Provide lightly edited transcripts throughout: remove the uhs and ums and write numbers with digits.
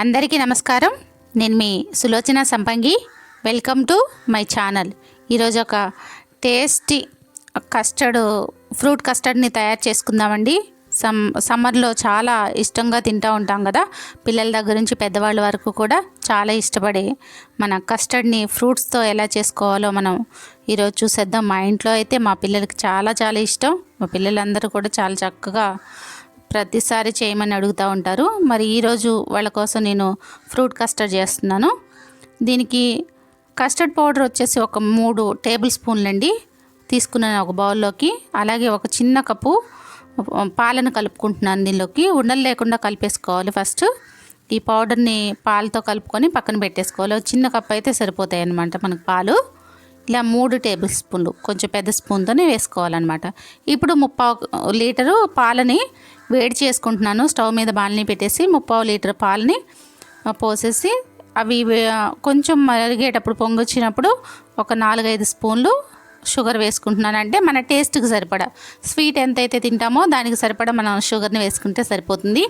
అందరికీ నమస్కారం. నేను మీ సులోచన సంపంగి. Welcome to my channel. ఈరోజు ఒక టేస్టీ ఫ్రూట్ కస్టర్డ్ని తయారు చేసుకుందామండి. సమ్మర్లో చాలా ఇష్టంగా తింటూ ఉంటాం కదా. పిల్లల దగ్గర నుంచి పెద్దవాళ్ళ వరకు కూడా చాలా ఇష్టపడే మన కస్టర్డ్ని ఫ్రూట్స్తో ఎలా చేసుకోవాలో మనం ఈరోజు చూసేద్దాం. మా ఇంట్లో అయితే మా పిల్లలకి చాలా చాలా ఇష్టం. మా పిల్లలందరూ కూడా చాలా చక్కగా ప్రతిసారి చేయమని అడుగుతూ ఉంటారు. మరి ఈరోజు వాళ్ళ కోసం నేను ఫ్రూట్ కస్టర్డ్ చేస్తున్నాను. దీనికి కస్టర్డ్ పౌడర్ వచ్చేసి ఒక 3 టేబుల్ స్పూన్లు అండి తీసుకున్నాను ఒక బౌల్లోకి. అలాగే ఒక చిన్న కప్పు పాలను కలుపుకుంటున్నాను. దీనిలోకి ఉండలు లేకుండా కలిపేసుకోవాలి. ఫస్ట్ ఈ పౌడర్ని పాలతో కలుపుకొని పక్కన పెట్టేసుకోవాలి. చిన్న కప్పు అయితే సరిపోతాయి అన్నమాట మనకు పాలు. ఇలా 3 టేబుల్ స్పూన్లు కొంచెం పెద్ద స్పూన్తోనే వేసుకోవాలన్నమాట. ఇప్పుడు 3/4 లీటరు పాలని వేడి చేసుకుంటున్నాను. స్టవ్ మీద బాల్ని పెట్టేసి 3/4 లీటర్ పాలని పోసేసి అవి కొంచెం మరిగేటప్పుడు పొంగొచ్చినప్పుడు ఒక 4-5 స్పూన్లు షుగర్ వేసుకుంటున్నాను. అంటే మన టేస్ట్కి సరిపడా స్వీట్ ఎంతైతే తింటామో దానికి సరిపడా మనం షుగర్ని వేసుకుంటే సరిపోతుంది.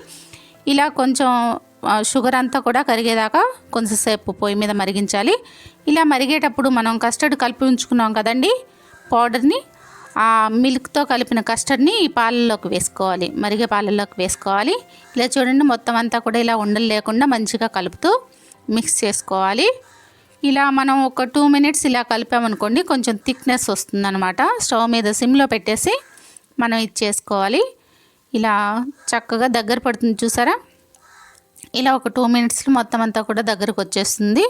ఇలా కొంచెం షుగర్ అంతా కూడా కరిగేదాకా కొంచెంసేపు పొయ్యి మీద మరిగించాలి. ఇలా మరిగేటప్పుడు మనం కస్టర్డ్ కలిపి ఉంచుకున్నాం కదండి పౌడర్ని, ఆ మిల్క్తో కలిపిన కస్టర్డ్ని ఈ పాలల్లోకి వేసుకోవాలి, మరిగే పాలల్లోకి వేసుకోవాలి. ఇలా చూడండి, మొత్తం అంతా కూడా ఇలా ఉండలు లేకుండా మంచిగా కలుపుతూ మిక్స్ చేసుకోవాలి. ఇలా మనం ఒక 2 మినిట్స్ ఇలా కలిపామనుకోండి కొంచెం థిక్నెస్ వస్తుందన్నమాట. స్టవ్ మీద సిమ్లో పెట్టేసి మనం ఇది చేసుకోవాలి. ఇలా చక్కగా దగ్గర పడుతుంది చూసారా. ఇలా ఒక 2 మినిట్స్లో మొత్తం అంతా కూడా దగ్గరకు వచ్చేస్తుంది.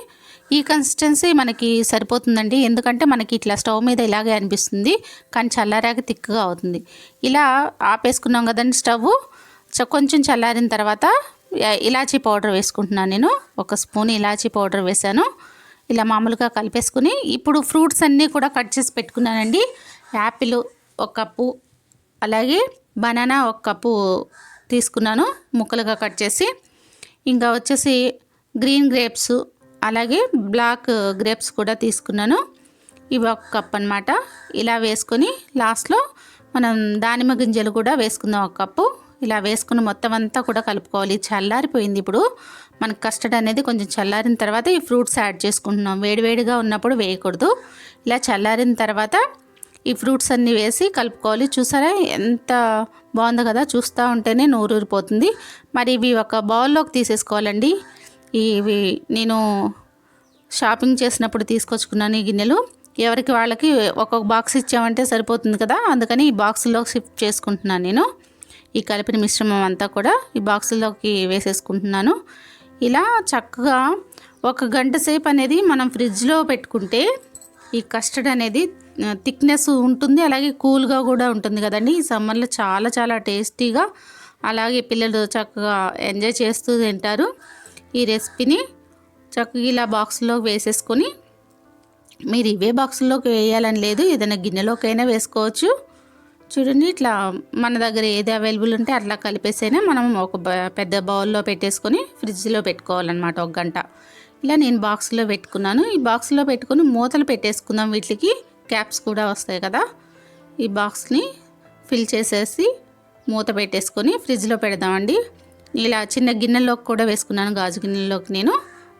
ఈ కన్సిస్టెన్సీ మనకి సరిపోతుందండి. ఎందుకంటే మనకి ఇట్లా స్టవ్ మీద ఇలాగే అనిపిస్తుంది, కానీ చల్లారాక థిక్గా అవుతుంది. ఇలా ఆపేసుకున్నాం కదండి స్టవ్. కొంచెం చల్లారిన తర్వాత ఇలాచీ పౌడర్ వేసుకుంటున్నాను. నేను 1 స్పూన్ ఇలాచీ పౌడర్ వేసాను. ఇలా మామూలుగా కలిపేసుకుని ఇప్పుడు ఫ్రూట్స్ అన్నీ కూడా కట్ చేసి పెట్టుకున్నానండి. యాపిల్ 1 కప్పు, అలాగే బనానా 1 కప్పు తీసుకున్నాను ముక్కలుగా కట్ చేసి. ఇంకా వచ్చేసి గ్రీన్ గ్రేప్స్ అలాగే బ్లాక్ గ్రేప్స్ కూడా తీసుకున్నాను. ఇవి 1 కప్ అన్నమాట. ఇలా వేసుకొని లాస్ట్లో మనం దానిమ్మ గింజలు కూడా వేసుకుందాం 1 కప్పు. ఇలా వేసుకుని మొత్తం అంతా కూడా కలుపుకోవాలి. చల్లారిపోయింది. ఇప్పుడు మనకు కస్టర్డ్ అనేది కొంచెం చల్లారిన తర్వాత ఈ ఫ్రూట్స్ యాడ్ చేసుకుంటున్నాం. వేడివేడిగా ఉన్నప్పుడు వేయకూడదు. ఇలా చల్లారిన తర్వాత ఈ ఫ్రూట్స్ అన్నీ వేసి కలుపుకోవాలి. చూసారా ఎంత బాగుందో కదా, చూస్తూ ఉంటేనే నోరూరిపోతుంది. మరి ఇవి ఒక బౌల్లోకి తీసేసుకోవాలండి. ఇవి నేను షాపింగ్ చేసినప్పుడు తీసుకొచ్చుకున్నాను ఈ గిన్నెలు. ఎవరికి వాళ్ళకి ఒక్కొక్క బాక్స్ ఇచ్చామంటే సరిపోతుంది కదా, అందుకని ఈ బాక్సుల్లోకి షిఫ్ట్ చేసుకుంటున్నాను నేను. ఈ కలిపిన మిశ్రమం అంతా కూడా ఈ బాక్సుల్లోకి వేసేసుకుంటున్నాను. ఇలా చక్కగా 1 గంట సేపు అనేది మనం ఫ్రిడ్జ్లో పెట్టుకుంటే ఈ కస్టర్డ్ అనేది థిక్నెస్ ఉంటుంది, అలాగే కూల్గా కూడా ఉంటుంది కదండి. ఈ సమ్మర్లో చాలా చాలా టేస్టీగా, అలాగే పిల్లలు చక్కగా ఎంజాయ్ చేస్తూ తింటారు. ఈ రెసిపీని చక్కగా ఇలా బాక్స్లోకి వేసేసుకొని, మీరు ఇవే బాక్సుల్లోకి వేయాలని లేదు, ఏదైనా గిన్నెలోకైనా వేసుకోవచ్చు. చూడండి, ఇట్లా మన దగ్గర ఏది అవైలబుల్ ఉంటే అట్లా కలిపేసైనా మనం ఒక పెద్ద బౌల్లో పెట్టేసుకొని ఫ్రిడ్జ్లో పెట్టుకోవాలన్నమాట 1 గంట. ఇలా నేను బాక్స్లో పెట్టుకున్నాను. ఈ బాక్స్లో పెట్టుకొని మూతలు పెట్టేసుకుందాం. వీటికి క్యాప్స్ కూడా వస్తాయి కదా. ఈ బాక్స్ని ఫిల్ చేసేసి మూత పెట్టేసుకొని ఫ్రిడ్జ్లో పెడదామండి. ఇలా చిన్న గిన్నెల్లోకి కూడా వేసుకున్నాను. గాజు గిన్నెల్లోకి నేను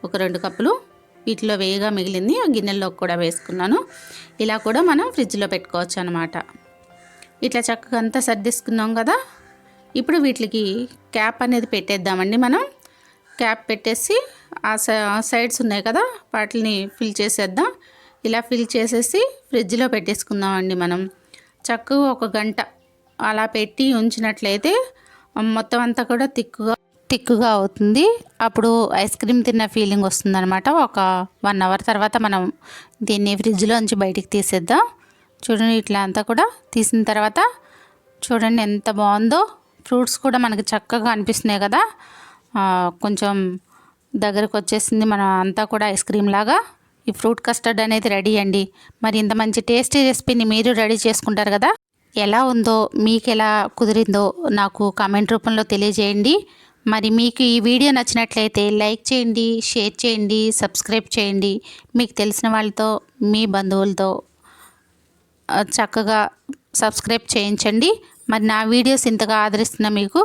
ఒక 2 కప్పులు వీటిలో వేయగా మిగిలింది ఆ గిన్నెల్లోకి కూడా వేసుకున్నాను. ఇలా కూడా మనం ఫ్రిడ్జ్లో పెట్టుకోవచ్చు అన్నమాట. ఇట్లా చక్కగా అంతా సర్దేసుకున్నాం కదా. ఇప్పుడు వీటికి క్యాప్ అనేది పెట్టేద్దామండి. మనం క్యాప్ పెట్టేసి ఆ సైడ్స్ ఉన్నాయి కదా వాటిని ఫిల్ చేసేద్దాం. ఇలా ఫిల్ చేసేసి ఫ్రిడ్జ్లో పెట్టేసుకుందామండి. మనం చక్కగా 1 గంట అలా పెట్టి ఉంచినట్లయితే మొత్తం అంతా కూడా తిక్కుగా అవుతుంది. అప్పుడు ఐస్ క్రీమ్ తిన్న ఫీలింగ్ వస్తుందన్నమాట. ఒక 1 అవర్ తర్వాత మనం దీన్ని ఫ్రిడ్జ్లోంచి బయటికి తీసేద్దాం. చూడండి, ఇట్లా అంతా కూడా తీసిన తర్వాత చూడండి ఎంత బాగుందో. ఫ్రూట్స్ కూడా మనకి చక్కగా అనిపిస్తున్నాయి కదా. కొంచెం దగ్గరకు వచ్చేసింది. మనం అంతా కూడా ఐస్ క్రీమ్ లాగా ఈ ఫ్రూట్ కస్టర్డ్ అనేది రెడీ అండి. మరి ఇంత మంచి టేస్టీ రెసిపీని మీరు రెడీ చేసుకుంటారు కదా. ఎలా ఉందో, మీకు ఎలా కుదిరిందో నాకు కామెంట్ రూపంలో తెలియజేయండి. మరి మీకు ఈ వీడియో నచ్చినట్లయితే లైక్ చేయండి, షేర్ చేయండి, సబ్స్క్రైబ్ చేయండి. మీకు తెలిసిన వాళ్ళతో, మీ బంధువులతో చక్కగా సబ్స్క్రైబ్ చేయించండి. మరి నా వీడియోస్ ఇంతగా ఆదరిస్తున్న మీకు